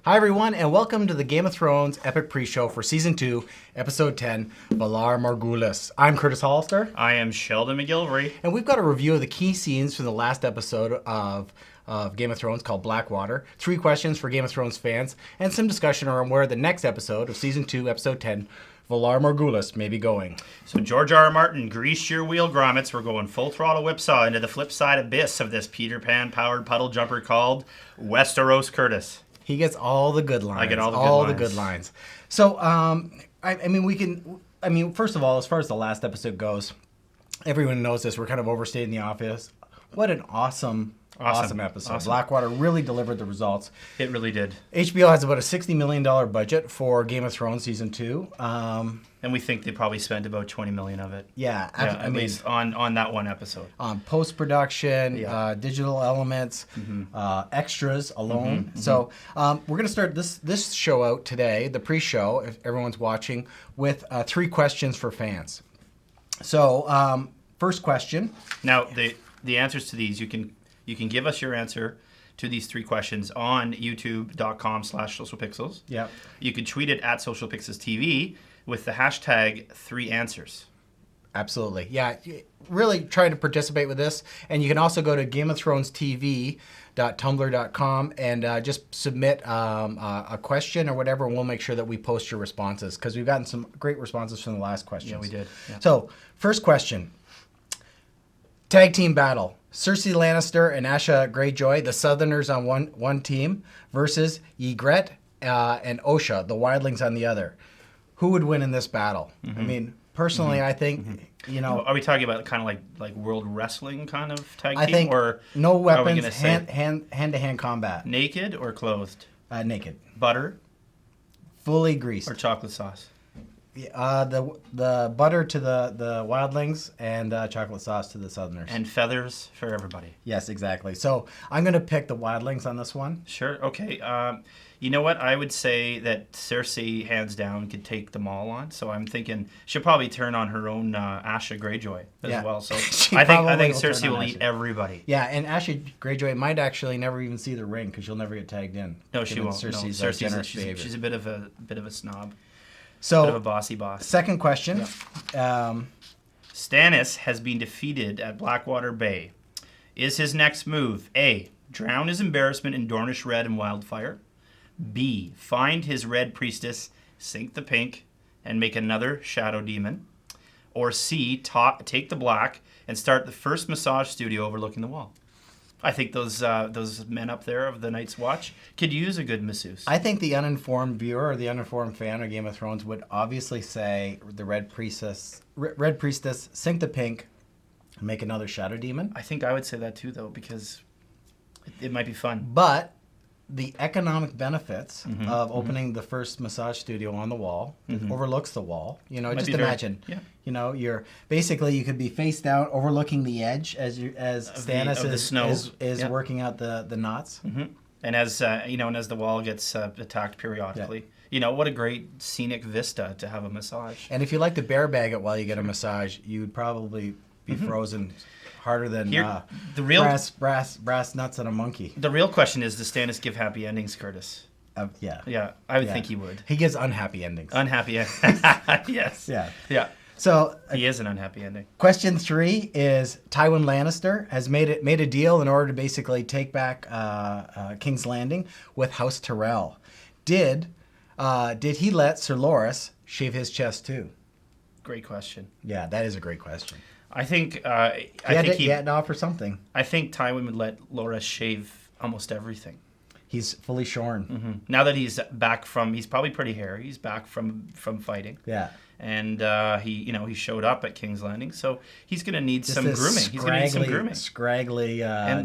Hi everyone, and welcome to the Game of Thrones epic pre-show for Season 2, Episode 10, Valar Morghulis. I'm Curtis Hollister. I am Sheldon McGilvery. And we've got a review of the key scenes from the last episode of Game of Thrones called Blackwater, 3 questions for Game of Thrones fans, and some discussion around where the next episode of Season 2, Episode 10, Valar Morghulis may be going. So George R. R. Martin, grease your wheel grommets. We're going full throttle whipsaw into the flip side abyss of this Peter Pan-powered puddle jumper called Westeros, Curtis. He gets all the good lines. I get all the good lines. So, first of all, as far as the last episode goes, everyone knows this. We're kind of overstating the office. What an awesome episode. Awesome. Blackwater really delivered the results. It really did. HBO has about a $60 million budget for Game of Thrones Season 2. And we think they probably spent about $20 million of it. Yeah, at least on that one episode. On post-production, digital elements, extras alone. So we're going to start this show out today, the pre-show, if everyone's watching, with 3 questions for fans. So first question. Now, the answers to these, you can give us your answer to these 3 questions on youtube.com/socialpixels. Yep. You can tweet it at socialpixelstv with the hashtag 3answers. Absolutely. Yeah, really try to participate with this. And you can also go to gameofthronestv.tumblr.com and just submit a question or whatever, and we'll make sure that we post your responses, because we've gotten some great responses from the last questions. Yeah, we did. Yeah. So, first question. Tag team battle. Cersei Lannister and Asha Greyjoy, the Southerners on one team, versus Ygritte and Osha, the Wildlings, on the other. Who would win in this battle? I mean, personally, I think, Are we talking about kind of like world wrestling kind of tag team? I think or no weapons, hand-to-hand combat. Naked or clothed? Naked. Butter Fully greased. or chocolate sauce? The butter to the Wildlings and chocolate sauce to the Southerners. And feathers for everybody. Yes, exactly. So I'm going to pick the Wildlings on this one. Sure. Okay. You know what? I would say that Cersei, hands down, could take them all on. So I'm thinking she'll probably turn on her own Asha Greyjoy as well. So I think Cersei will eat everybody. Yeah, and Asha Greyjoy might actually never even see the ring because she'll never get tagged in. No, she won't. Cersei's she's a bit of a snob. So, bit of a bossy boss. Second question. Yeah. Stannis has been defeated at Blackwater Bay. Is his next move A, drown his embarrassment in Dornish red and wildfire? B, find his red priestess, sink the pink, and make another shadow demon? Or C, take the black and start the first massage studio overlooking the wall? I think those men up there of the Night's Watch could use a good masseuse. I think the uninformed viewer or the uninformed fan of Game of Thrones would obviously say the red priestess, sink the pink, and make another shadow demon. I think I would say that too, though, because it might be fun. But the economic benefits of opening the first massage studio on the wall, overlooks the wall. Just imagine. You're basically, you could be face down, overlooking the edge as Stannis is working out the knots. And as the wall gets attacked periodically. Yeah. What a great scenic vista to have a massage. And if you like to bear bag it while you get a massage, you'd probably be frozen harder than the real brass nuts on a monkey. The real question is, does Stannis give happy endings, Curtis? Yeah. I would think he would. He gives unhappy endings. Unhappy yes. Yeah. So he is an unhappy ending. Question 3 is Tywin Lannister has made a deal in order to basically take back King's Landing with House Tyrell. Did he let Sir Loras shave his chest too? Great question. Yeah, that is a great question. I think he had to offer something. I think Tywin would let Loras shave almost everything. He's fully shorn. Now that he's back he's probably pretty hairy. He's back from fighting. Yeah. And he showed up at King's Landing, so he's going to need some grooming. He's going to need some grooming. Scraggly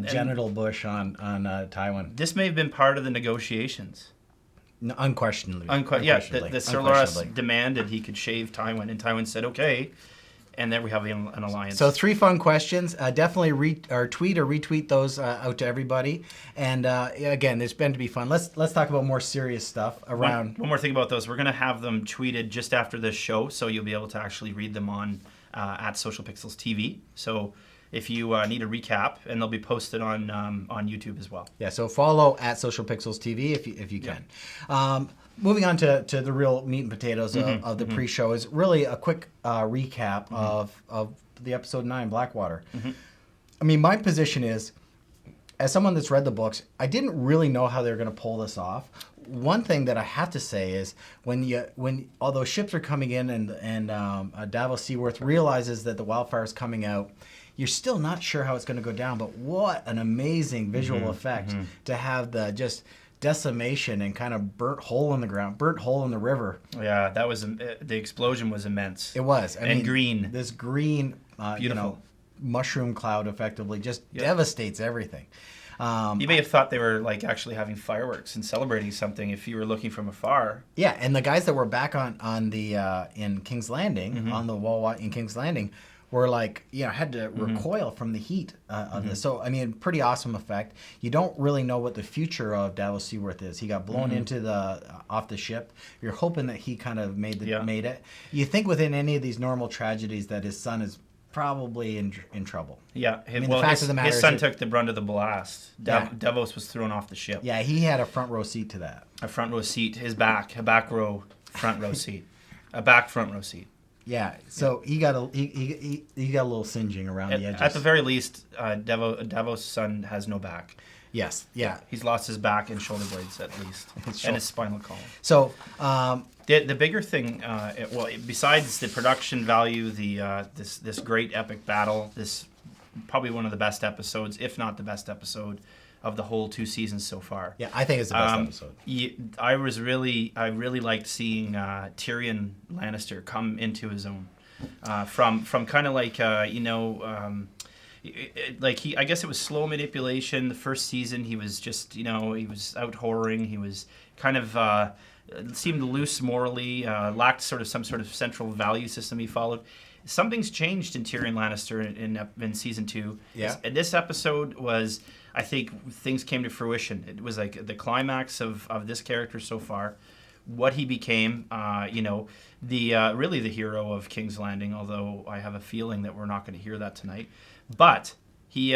genital bush on Tywin. This may have been part of the negotiations. No, unquestionably. The Sir Loras demanded he could shave Tywin, and Tywin said okay. And then we have an alliance. So 3 fun questions. Definitely tweet or retweet those out to everybody. And again, it's been to be fun. Let's talk about more serious stuff around. One more thing about those. We're going to have them tweeted just after this show, so you'll be able to actually read them on at Social Pixels TV. So if you need a recap, and they'll be posted on YouTube as well. Yeah, so follow at Social Pixels TV if you can. Moving on to the real meat and potatoes of the pre-show is really a quick recap of the episode 9, Blackwater. I mean, my position is, as someone that's read the books, I didn't really know how they were going to pull this off. One thing that I have to say is when all those ships are coming in and Davos Seaworth realizes that the wildfire is coming out, you're still not sure how it's going to go down. But what an amazing visual effect to have the just decimation and kind of burnt hole in the ground, burnt hole in the river. Yeah, that was the explosion was immense. It was. I mean, green. This green, mushroom cloud effectively just devastates everything. You may have thought they were like actually having fireworks and celebrating something if you were looking from afar. Yeah, and the guys that were back on the in King's Landing, on the wall in King's Landing, were like, had to recoil from the heat of this. So, I mean, pretty awesome effect. You don't really know what the future of Davos Seaworth is. He got blown into off the ship. You're hoping that he kind of made it. You think within any of these normal tragedies that his son is probably in trouble. Yeah, his son took the brunt of the blast. Davos was thrown off the ship. Yeah, he had a front row seat to that. A front row seat, a back row front row seat, a back front row seat. Yeah, so he got a little singeing around the edges. At the very least, Davos' son has no back. Yes, yeah. He's lost his back and shoulder blades at least, and his spinal column. So the bigger thing, besides the production value, this great epic battle, this probably one of the best episodes, if not the best episode of the whole 2 seasons so far. Yeah, I think it's the best episode. I really liked seeing Tyrion Lannister come into his own from kind of like I guess it was slow manipulation. The first season he was just he was out whoring. He was kind of seemed loose morally, lacked some sort of central value system he followed. Something's changed in Tyrion Lannister in season 2. Yeah. This episode was, I think, things came to fruition. It was like the climax of this character so far, what he became. Really the hero of King's Landing. Although I have a feeling that we're not going to hear that tonight. But he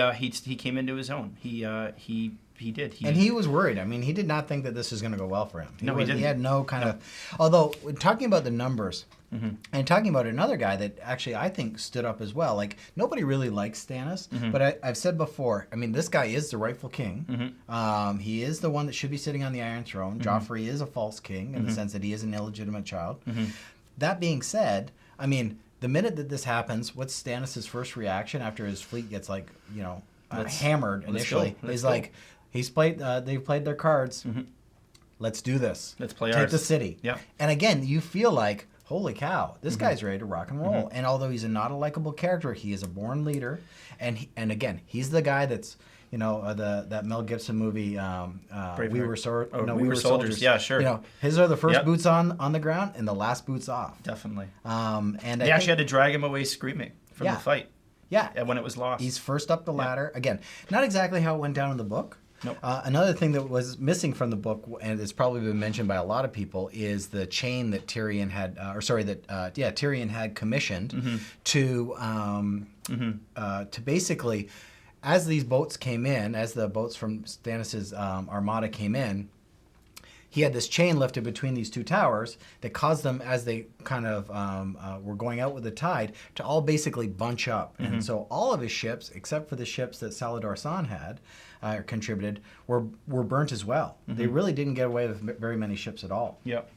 came into his own. He did. And he was worried. I mean, he did not think that this was going to go well for him. He didn't. He had no kind of... Although, talking about the numbers, and talking about another guy that actually I think stood up as well, like, nobody really likes Stannis, but I've said before, I mean, this guy is the rightful king. He is the one that should be sitting on the Iron Throne. Joffrey is a false king in the sense that he is an illegitimate child. That being said, I mean, the minute that this happens, what's Stannis' first reaction after his fleet gets, like, hammered initially? He's like... they've played their cards. Let's do this. Let's play Take ours. the city. Yeah. And again, you feel like, holy cow, this guy's ready to rock and roll. And although he's not a likable character, he is a born leader. And again, he's the guy that's, that Mel Gibson movie, We Were Soldiers. Yeah, sure. His are the first boots on the ground and the last boots off. Definitely. And they actually had to drag him away screaming from the fight. Yeah. When it was lost. He's first up the ladder. Again, not exactly how it went down in the book. Nope. Another thing that was missing from the book, and it's probably been mentioned by a lot of people, is the chain that Tyrion had, Tyrion had commissioned to basically, as these boats came in, as the boats from Stannis' armada came in, he had this chain lifted between these two towers that caused them, as they kind of were going out with the tide, to all basically bunch up. And so all of his ships, except for the ships that Salador San had, contributed, were burnt as well. They really didn't get away with very many ships at all. Yep.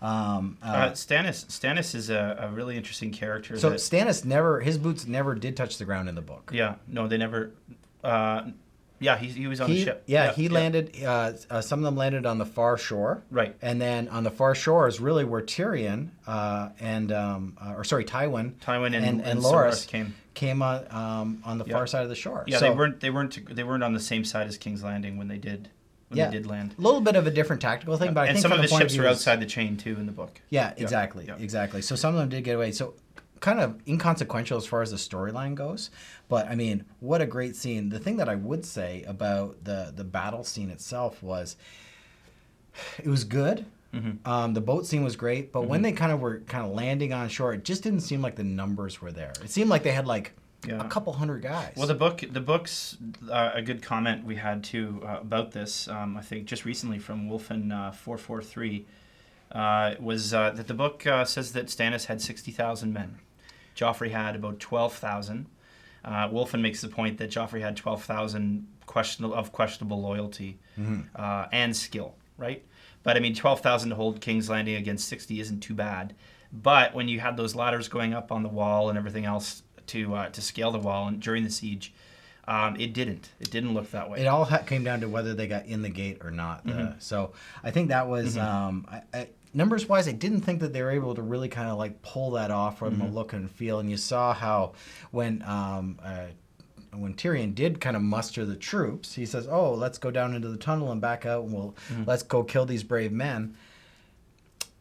Stannis is a really interesting character. So Stannis his boots never did touch the ground in the book. Yeah, no, they never. He was on the ship. Yeah, he landed. Some of them landed on the far shore. Right. And then on the far shore is really where Tyrion Tywin and Loras came on the far side of the shore. Yeah, so, they weren't on the same side as King's Landing when they did land. A little bit of a different tactical thing, but I think some of his ships are outside the chain too in the book. Yeah, exactly. So some of them did get away. So kind of inconsequential as far as the storyline goes, but I mean, what a great scene. The thing that I would say about the battle scene itself was it was good. The boat scene was great, but when they were landing on shore, it just didn't seem like the numbers were there. It seemed like they had a couple hundred guys. Well, the book's a good comment we had too about this. I think just recently from Wolfen 443 was that the book says that Stannis had 60,000 men. Joffrey had about 12,000. Wolfen makes the point that Joffrey had 12,000 questionable loyalty and skill, right? But I mean, 12,000 to hold King's Landing against 60 isn't too bad. But when you had those ladders going up on the wall and everything else to scale the wall and during the siege, it didn't look that way. It all came down to whether they got in the gate or not. So I think that was numbers wise. I didn't think that they were able to really kind of like pull that off from a look and feel. And you saw how when Tyrion did kind of muster the troops, he says, "Oh, let's go down into the tunnel and back out, and let's go kill these brave men."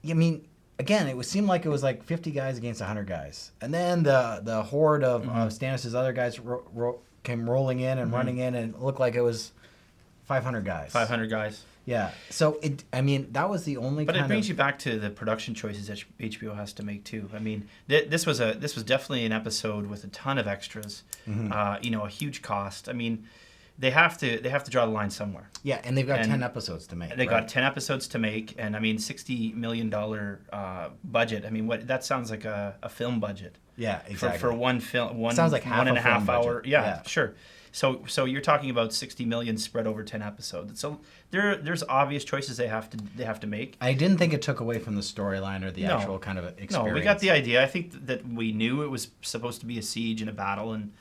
I mean, again, it seemed like it was like 50 guys against 100 guys, and then the horde of Stannis' other guys came rolling in and running in, and it looked like it was 500 guys. 500 guys. Yeah. So that was the only. But it brings you back to the production choices that HBO has to make too. I mean, this was definitely an episode with a ton of extras. A huge cost. I mean, they have to draw the line somewhere. Yeah, and they've got 10 episodes to make. They got 10 episodes to make, and I mean, $60 million budget. I mean, that sounds like a film budget. Yeah, exactly. For one film, sounds like half 1.5 hour. Budget. Yeah, sure. So you're talking about $60 million spread over 10 episodes. So there's obvious choices they have to make. I didn't think it took away from the storyline or the actual kind of experience. No, we got the idea. I think that we knew it was supposed to be a siege and a battle, and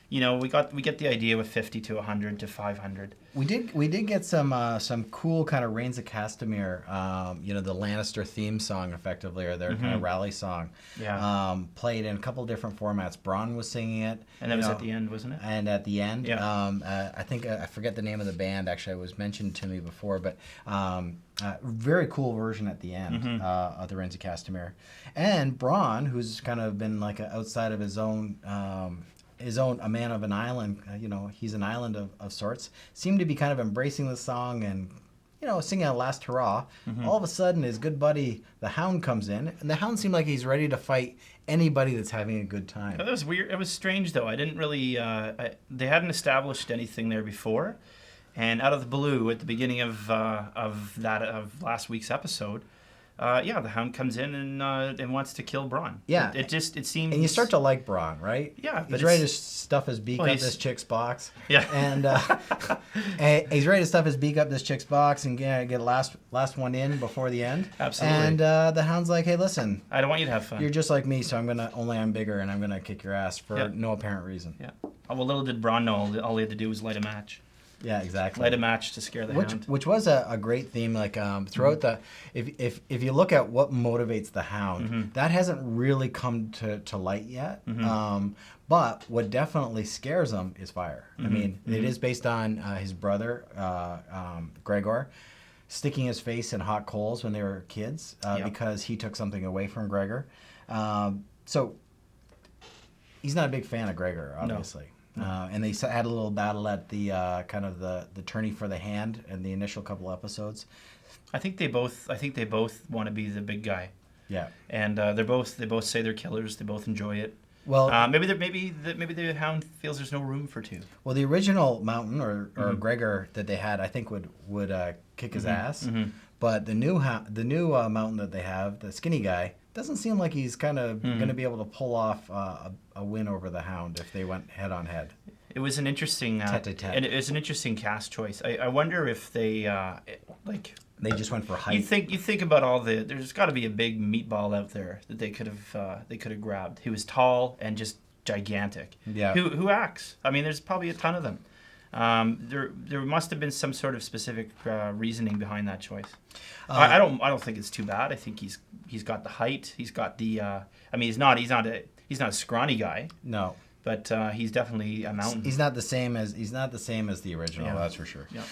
we get the idea with 50 to 100 to 500. We did get some cool kind of Reigns of Castamere, the Lannister theme song, effectively, or their kind of rally song. Yeah. Played in a couple different formats. Braun was singing it, and that was at the end, wasn't it? And at the end, yeah. I think I forget the name of the band. Actually, it was mentioned to me before, but very cool version at the end of the Reigns of Castamere. And Braun, who's kind of been like outside of his own. A man of an island, he's an island of sorts, seemed to be kind of embracing the song and, singing a last hurrah. All of a sudden, his good buddy, the Hound, comes in, and the Hound seemed like he's ready to fight anybody that's having a good time. That was weird. It was strange, though. I didn't really, they hadn't established anything there before, and out of the blue, at the beginning of last week's episode, the Hound comes in and wants to kill Braun. Yeah. It seems... And you start to like Braun, right? Yeah. He's ready to stuff his beak up this chick's box. Yeah. And he's ready to stuff his beak up this chick's box and get last one in before the end. Absolutely. And the Hound's like, hey, listen. I don't want you to have fun. You're just like me, so I'm bigger, and I'm going to kick your ass for no apparent reason. Yeah. Well, little did Braun know, all he had to do was light a match. Yeah, exactly. Light a match to scare the Hound. Which was a great theme. Like throughout if you look at what motivates the Hound, that hasn't really come to light yet. But what definitely scares him is fire. I mean, it is based on his brother Gregor sticking his face in hot coals when they were kids because he took something away from Gregor. So he's not a big fan of Gregor, obviously. No. And they had a little battle at the kind of the tourney for the hand in the initial couple episodes. I think they both want to be the big guy. Yeah. And they both say they're killers. They both enjoy it. Well, maybe the Hound feels there's no room for two. Well, the original Mountain or Gregor that they had, I think would kick his ass. But the new Mountain that they have, the skinny guy, doesn't seem like he's kind of going to be able to pull off a win over the Hound if they went head on head. It was an interesting and it was an interesting cast choice. I wonder if they they just went for height. You think about there's got to be a big meatball out there that they could have grabbed. He was tall and just gigantic. Yeah. Who acts? I mean, there's probably a ton of them. There must have been some sort of specific reasoning behind that choice. I don't think it's too bad. I think he's got the height. He's got the. He's not a scrawny guy. No. But he's definitely a mountain. He's not the same as the original. Yeah. That's for sure. Yeah.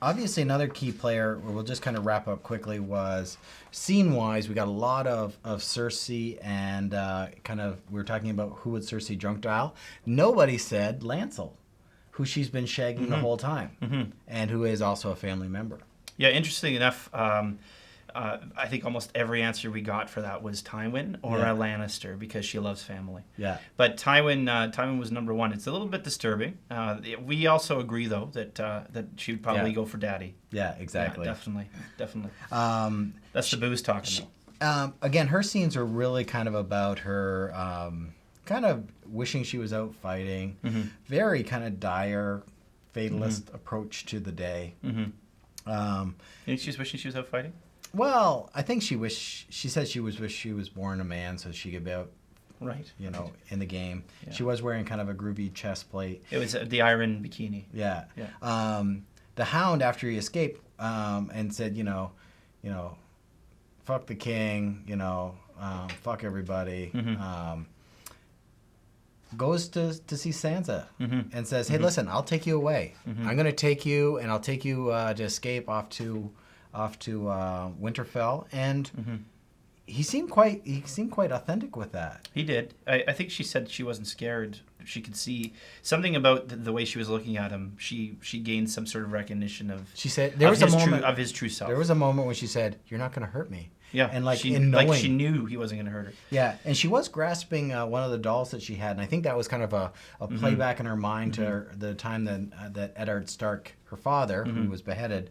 Obviously, another key player. We'll just kind of wrap up quickly. Was scene-wise, we got a lot of Cersei and we were talking about who would Cersei drunk dial. Nobody said Lancel, who she's been shagging the whole time, and who is also a family member. Yeah, interesting enough. I think almost every answer we got for that was Tywin or a Lannister because she loves family. Yeah. But Tywin was number one. It's a little bit disturbing. We also agree though that she would probably go for Daddy. Yeah, exactly. Yeah, definitely. That's the booze talking though. Again, her scenes are really kind of about her kind of wishing she was out fighting. Very kind of dire, fatalist approach to the day. You think she's wishing she was out fighting? Well, I think she said she wish she was born a man so she could be out, right? In the game. Yeah. She was wearing kind of a groovy chest plate. It was the iron bikini. Yeah. The Hound, after he escaped, and said, fuck the king, fuck everybody. Goes to see Sansa and says, "Hey, listen, I'll take you away. I'm going to take you, and I'll take you to escape off to Winterfell." And he seemed quite authentic with that. He did. I think she said she wasn't scared. She could see something about the way she was looking at him. She gained some sort of recognition of. She said there was a moment of his true self. There was a moment when she said, "You're not going to hurt me." Yeah, and she knew he wasn't going to hurt her. Yeah, and she was grasping one of the dolls that she had, and I think that was kind of a playback in her mind to the time that Eddard Stark, her father, who was beheaded,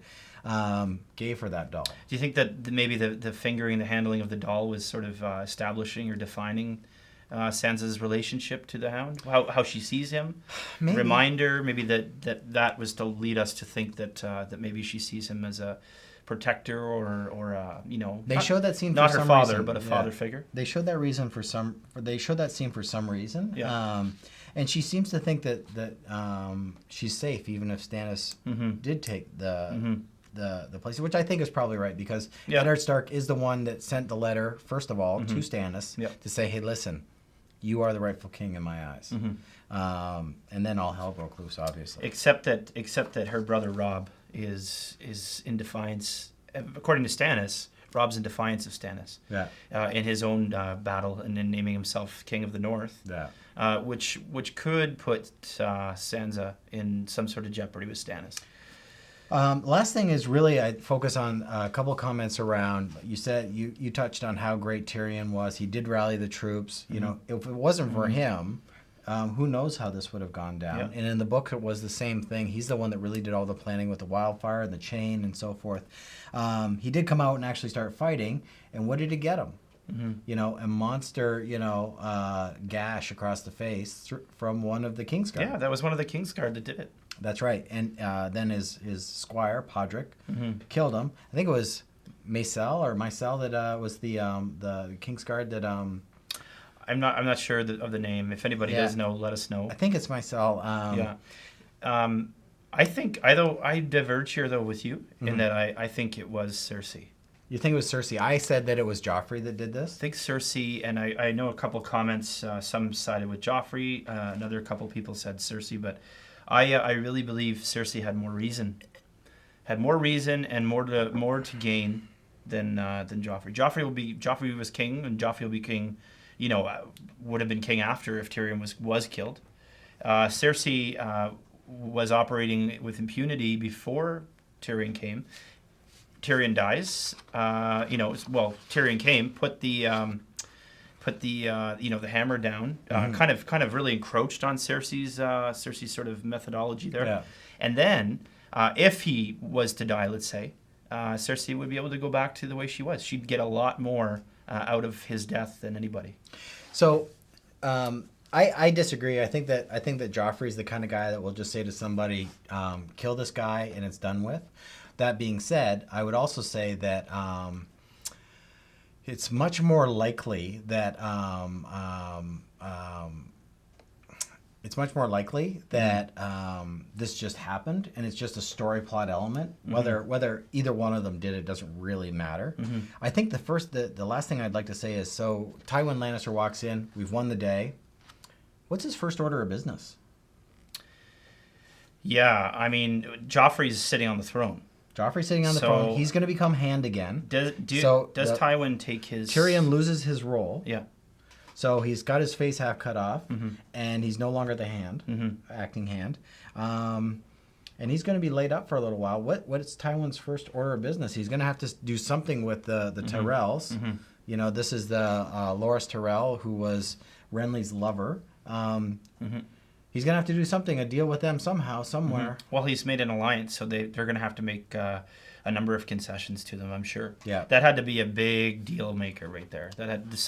gave her that doll. Do you think that maybe the fingering, the handling of the doll was sort of establishing or defining Sansa's relationship to the Hound? How she sees him? Maybe. Reminder, maybe that was to lead us to think that maybe she sees him as a protector or they showed that scene not for her some father reason. But a father figure. They showed that scene for some reason. Yeah. And she seems to think that she's safe even if Stannis did take the place, which I think is probably right because Eddard Stark is the one that sent the letter first of all to Stannis to say, "Hey, listen, you are the rightful king in my eyes." And then all hell broke loose, obviously. Except that her brother Robb is in defiance, according to Stannis. Robb's in defiance of Stannis. Yeah. In his own battle and in naming himself King of the North. Yeah. Which could put Sansa in some sort of jeopardy with Stannis. Last thing is really I focus on a couple of comments around. You said you touched on how great Tyrion was. He did rally the troops. If it wasn't for him, who knows how this would have gone down. Yeah. And in the book, it was the same thing. He's the one that really did all the planning with the wildfire and the chain and so forth. He did come out and actually start fighting. And what did it get him? A monster, gash across the face from one of the Kingsguard. Yeah, that was one of the Kingsguard that did it. That's right. And then his squire, Podrick, killed him. I think it was Maecelle that was the Kingsguard that... I'm not sure of the name. If anybody does know, let us know. I think it's Maecelle. I think I diverge here though with you in that I think it was Cersei. You think it was Cersei? I said that it was Joffrey that did this. I think Cersei, and I know a couple comments. Some sided with Joffrey. Another couple people said Cersei, but I really believe Cersei had more reason and more to gain than Joffrey. Joffrey was king, and Joffrey will be king. Would have been king after if Tyrion was killed. Cersei was operating with impunity before Tyrion came. Tyrion dies. Tyrion came, put the hammer down. Kind of really encroached on Cersei's sort of methodology there. Yeah. And then if he was to die, let's say, Cersei would be able to go back to the way she was. She'd get a lot more out of his death than anybody. So, I disagree. I think that Joffrey's the kind of guy that will just say to somebody, "Kill this guy," and it's done with. That being said, I would also say that it's much more likely that this just happened and it's just a story plot element. Whether either one of them did it doesn't really matter. I think the last thing I'd like to say is, so Tywin Lannister walks in, we've won the day. What's his first order of business? Yeah, I mean, Joffrey's sitting on the throne. Joffrey's sitting on the throne. He's going to become Hand again. Does Tywin take his... Tyrion loses his role. Yeah. So he's got his face half cut off, and he's no longer the Hand, acting Hand. and he's going to be laid up for a little while. What is Tywin's first order of business? He's going to have to do something with the Tyrells. You know, this is the Loras Tyrell, who was Renly's lover. He's going to have to do something, a deal with them somehow, somewhere. Well, he's made an alliance, so they're going to have to make a number of concessions to them, I'm sure. Yeah. That had to be a big deal maker right there. That was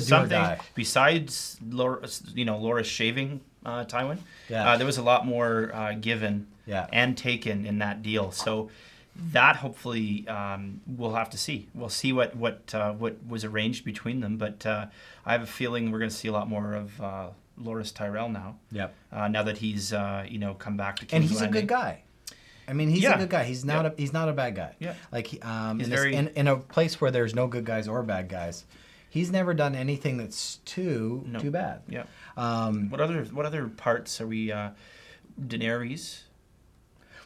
something besides Loras shaving Tywin. Yeah. There was a lot more given and taken in that deal. So that hopefully we'll have to see. We'll see what was arranged between them, but I have a feeling we're going to see a lot more of Loras Tyrell now. Yep. Now that he's come back to King's And he's Landing. a good guy. I mean, he's a good guy. He's not a bad guy. Yeah. Like He's in a place where there's no good guys or bad guys, he's never done anything that's too bad. Yeah. What other parts are we? Daenerys.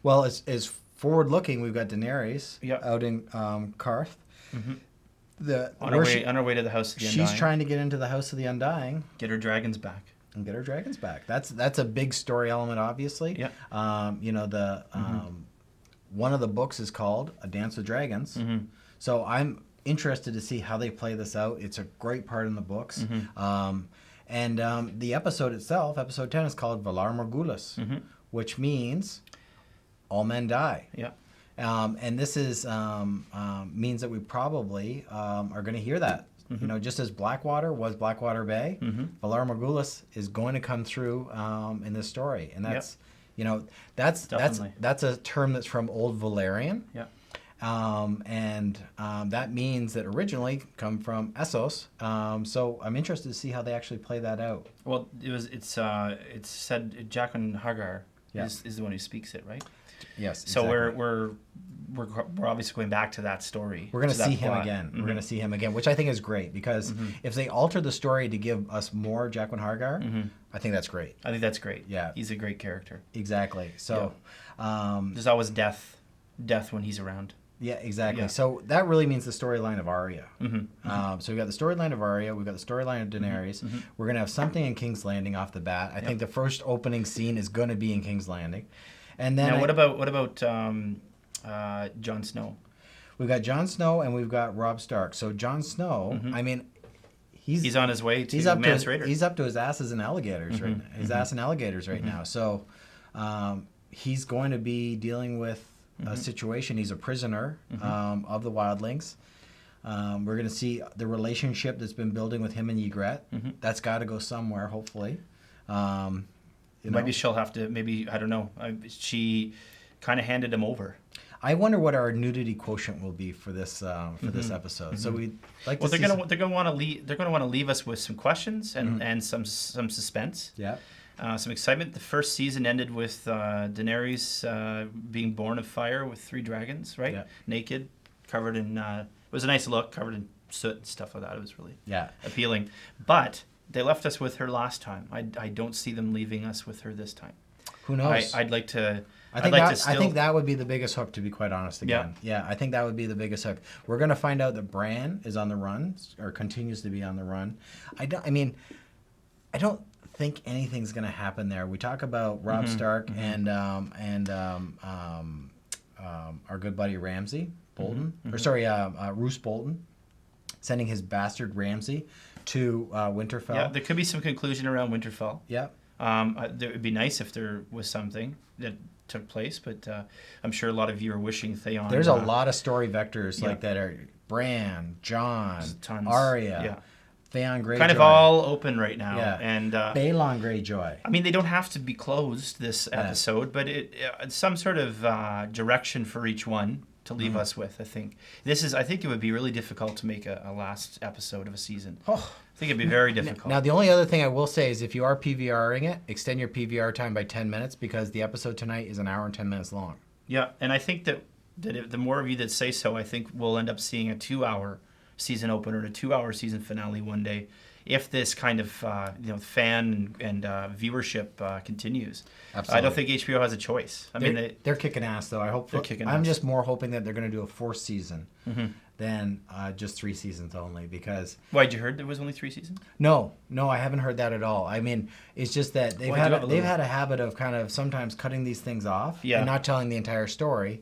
Well, as forward looking, we've got Daenerys out in Karth. On her way to the House of the Undying. She's trying to get into the House of the Undying. Get her dragons back. And get her dragons back. That's a big story element, obviously. Yeah. One of the books is called A Dance with Dragons. So I'm interested to see how they play this out. It's a great part in the books. The episode itself, episode 10, is called Valar Morghulis, which means all men die. Yeah. And this is means that we probably are going to hear that. You know, just as Blackwater was Blackwater Bay, Valar Morghulis is going to come through in this story, and that's that's a term that's from Old Valyrian. Yeah. That means that originally come from Essos. So I'm interested to see how they actually play that out. Well, it's said Jaqen H'ghar is the one who speaks it, right? Yes. So exactly. we're obviously going back to that story. We're going to see him again. We're going to see him again, which I think is great because if they alter the story to give us more Jaqen H'ghar, I think that's great. I think that's great. Yeah, he's a great character. Exactly. So there's always death when he's around. Yeah, exactly. Yeah. So that really means the storyline of Arya. So we've got the storyline of Arya. We've got the storyline of Daenerys. We're going to have something in King's Landing off the bat. I think the first opening scene is going to be in King's Landing. And then now, what about Jon Snow? We've got Jon Snow and we've got Robb Stark. So Jon Snow, I mean, he's on his way to Mance Rayder. He's up to his asses in alligators right now. His ass in alligators right now. So he's going to be dealing with a situation. He's a prisoner of the wildlings. We're going to see the relationship that's been building with him and Ygritte. That's got to go somewhere, hopefully. Maybe she'll have to. Maybe I don't know. She kind of handed him over. I wonder what our nudity quotient will be for this this episode. So we like. Well, they're gonna want to leave us with some questions and some suspense. Yeah. Some excitement. The first season ended with Daenerys being born of fire with 3 dragons, right? Yeah. Naked, covered in. It was a nice look, covered in soot and stuff like that. It was really appealing. But they left us with her last time. I don't see them leaving us with her this time. Who knows? I'd like to. I think that would be the biggest hook, to be quite honest. Again, yeah, I think that would be the biggest hook. We're going to find out that Bran is on the run or continues to be on the run. I don't think anything's going to happen there. We talk about Robb Stark and our good buddy Ramsay Bolton, Roose Bolton, sending his bastard Ramsay to Winterfell. Yeah, there could be some conclusion around Winterfell. Yeah. It would be nice if there was something that took place, but I'm sure a lot of you are wishing Theon. There's a lot of story vectors like that are Bran, Jon, Arya, Theon Greyjoy. Kind of all open right now. Yeah. And Balon Greyjoy. I mean, they don't have to be closed this episode, but some sort of direction for each one to leave us with. I think it would be really difficult to make a last episode of a season. I think it'd be very difficult. Now, the only other thing I will say is if you are PVRing it, extend your PVR time by 10 minutes because the episode tonight is an hour and 10 minutes long. Yeah, and I think that the more of you that say so, I think we'll end up seeing a 2-hour season opener and a 2-hour season finale one day if this kind of fan and viewership continues. Absolutely. I don't think HBO has a choice. They're kicking ass, though. I'm just more hoping that they're going to do a 4th season. than just 3 seasons only. Because Why'd you heard there was only 3 seasons? no, I haven't heard that at all. I mean, it's just that they've had a habit of kind of sometimes cutting these things off and not telling the entire story.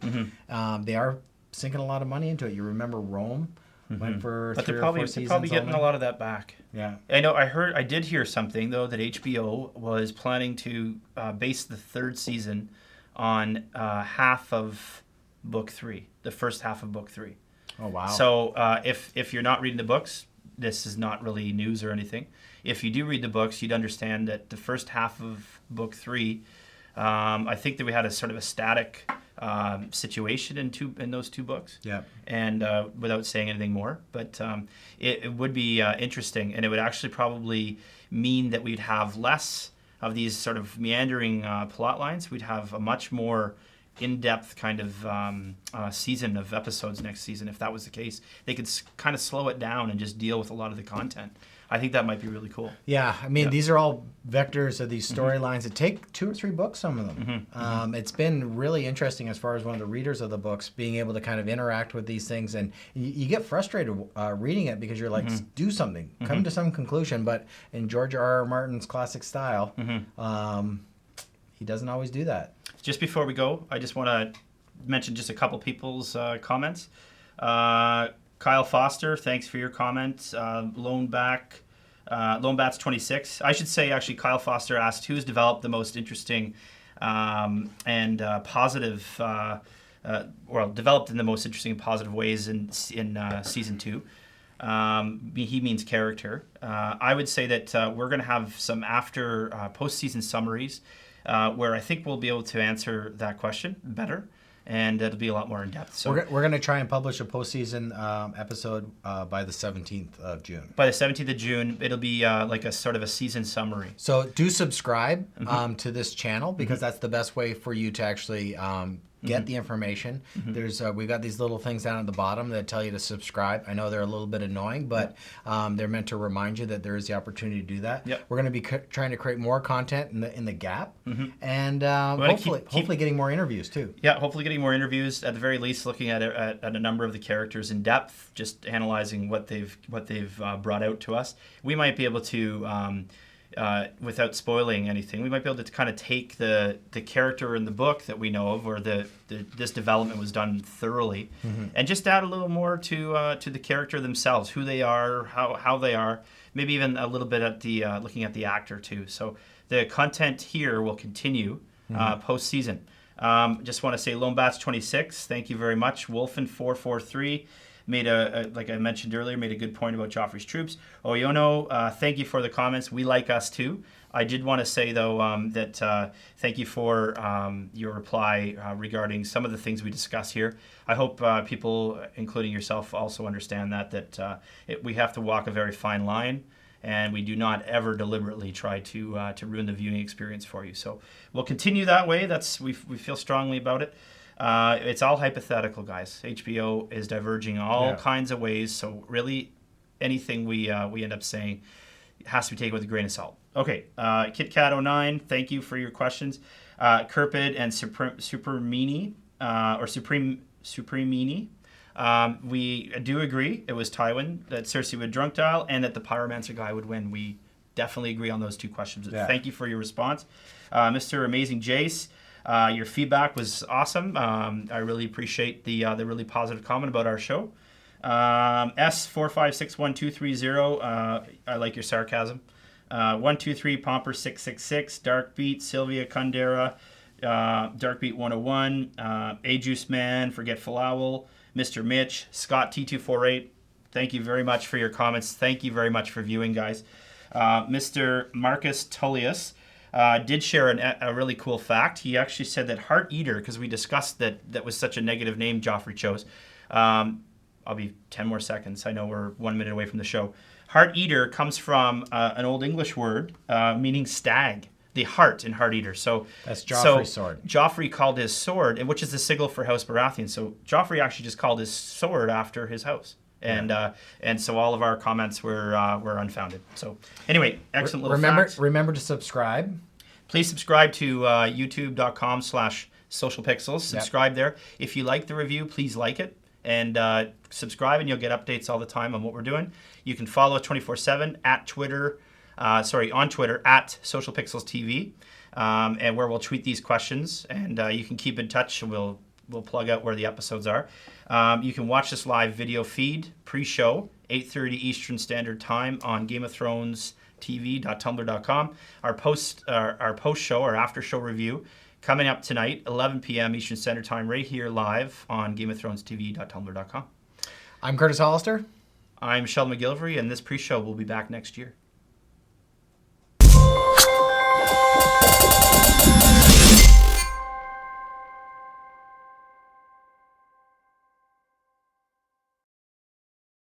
They are sinking a lot of money into it. You remember Rome went for but 3 they're or 4 seasons. They're probably getting only. a lot of that back. Yeah. I did hear something though that HBO was planning to base the 3rd season on half of book 3, the first half of book 3. Oh wow! So if you're not reading the books, this is not really news or anything. If you do read the books, you'd understand that the first half of book 3, I think that we had a sort of a static situation in those 2 books. Yeah. And without saying anything more, but it would be interesting, and it would actually probably mean that we'd have less of these sort of meandering plot lines. We'd have a much more in-depth kind of season of episodes next season. If that was the case, they could kind of slow it down and just deal with a lot of the content. I think that might be really cool. Yeah, I mean, these are all vectors of these storylines that take 2 or 3 books, some of them. It's been really interesting as far as one of the readers of the books being able to kind of interact with these things. And you get frustrated reading it because you're like, do something, come to some conclusion. But in George R.R. Martin's classic style, he doesn't always do that. Just before we go, I just want to mention just a couple people's comments. Kyle Foster, thanks for your comment. Lonebats 26. I should say, actually, Kyle Foster asked who's developed the most interesting and positive, developed in the most interesting and positive ways in season 2. He means character. I would say that we're going to have some after post-season summaries where I think we'll be able to answer that question better. And it'll be a lot more in depth. So we're going to try and publish a postseason episode by the 17th of June. By the 17th of June, it'll be like a sort of a season summary. So do subscribe to this channel because that's the best way for you to actually get the information. There's we've got these little things down at the bottom that tell you to subscribe. I know they're a little bit annoying, but they're meant to remind you that there is the opportunity to do that. Yep. We're going to be trying to create more content in the gap, and hopefully getting more interviews too. Yeah, hopefully getting more interviews. At the very least, looking at a number of the characters in depth, just analyzing what they've brought out to us. We might be able to. Without spoiling anything, we might be able to kind of take the character in the book that we know of, or this development was done thoroughly, and just add a little more to the character themselves, who they are, how they are, maybe even a little bit at the looking at the actor too. So the content here will continue post-season. Just want to say Lonebats 26, thank you very much. Wolfen 443. Made like I mentioned earlier, made a good point about Joffrey's troops. Oyono, thank you for the comments. We like us too. I did want to say though that thank you for your reply regarding some of the things we discuss here. I hope people, including yourself, also understand that we have to walk a very fine line, and we do not ever deliberately try to ruin the viewing experience for you. So we'll continue that way. We feel strongly about it. It's all hypothetical, guys. HBO is diverging all kinds of ways, so really anything we end up saying has to be taken with a grain of salt. Okay, KitKat09, thank you for your questions. Kirpid and Supremini, we do agree it was Tywin that Cersei would drunk dial and that the pyromancer guy would win. We definitely agree on those 2 questions. Yeah. Thank you for your response. Mr. Amazing Jace, your feedback was awesome. I really appreciate the really positive comment about our show. S4561230, I like your sarcasm. 123 Pomper 666, Darkbeat, Sylvia Kundera, Darkbeat 101, A Juice Man, Forgetful Owl, Mr. Mitch, Scott T248. Thank you very much for your comments. Thank you very much for viewing, guys. Mr. Marcus Tullius did share a really cool fact. He actually said that Heart Eater, because we discussed that was such a negative name Joffrey chose. I'll be 10 more seconds. I know we're 1 minute away from the show. Heart Eater comes from an Old English word meaning stag, the heart in Heart Eater. So that's Joffrey's sword. Joffrey called his sword, and which is the signal for House Baratheon. So Joffrey actually just called his sword after his house. And so all of our comments were unfounded. So anyway, excellent little facts. Remember to subscribe. Please subscribe to youtube.com/socialpixels. Subscribe there. If you like the review, please like it. and subscribe, and you'll get updates all the time on what we're doing. You can follow us 24/7 at Twitter, on Twitter at Social Pixels TV, and where we'll tweet these questions, and you can keep in touch, and we'll plug out where the episodes are. You can watch this live video feed pre-show 8:30 Eastern Standard Time on Game of Thrones TV.tumblr.com. Our post show, our after show review, coming up tonight, 11 p.m. Eastern Standard Time, right here live on Game of Thrones TV.tumblr.com. I'm Curtis Hollister. I'm Sheldon McGillivray, and this pre-show will be back next year.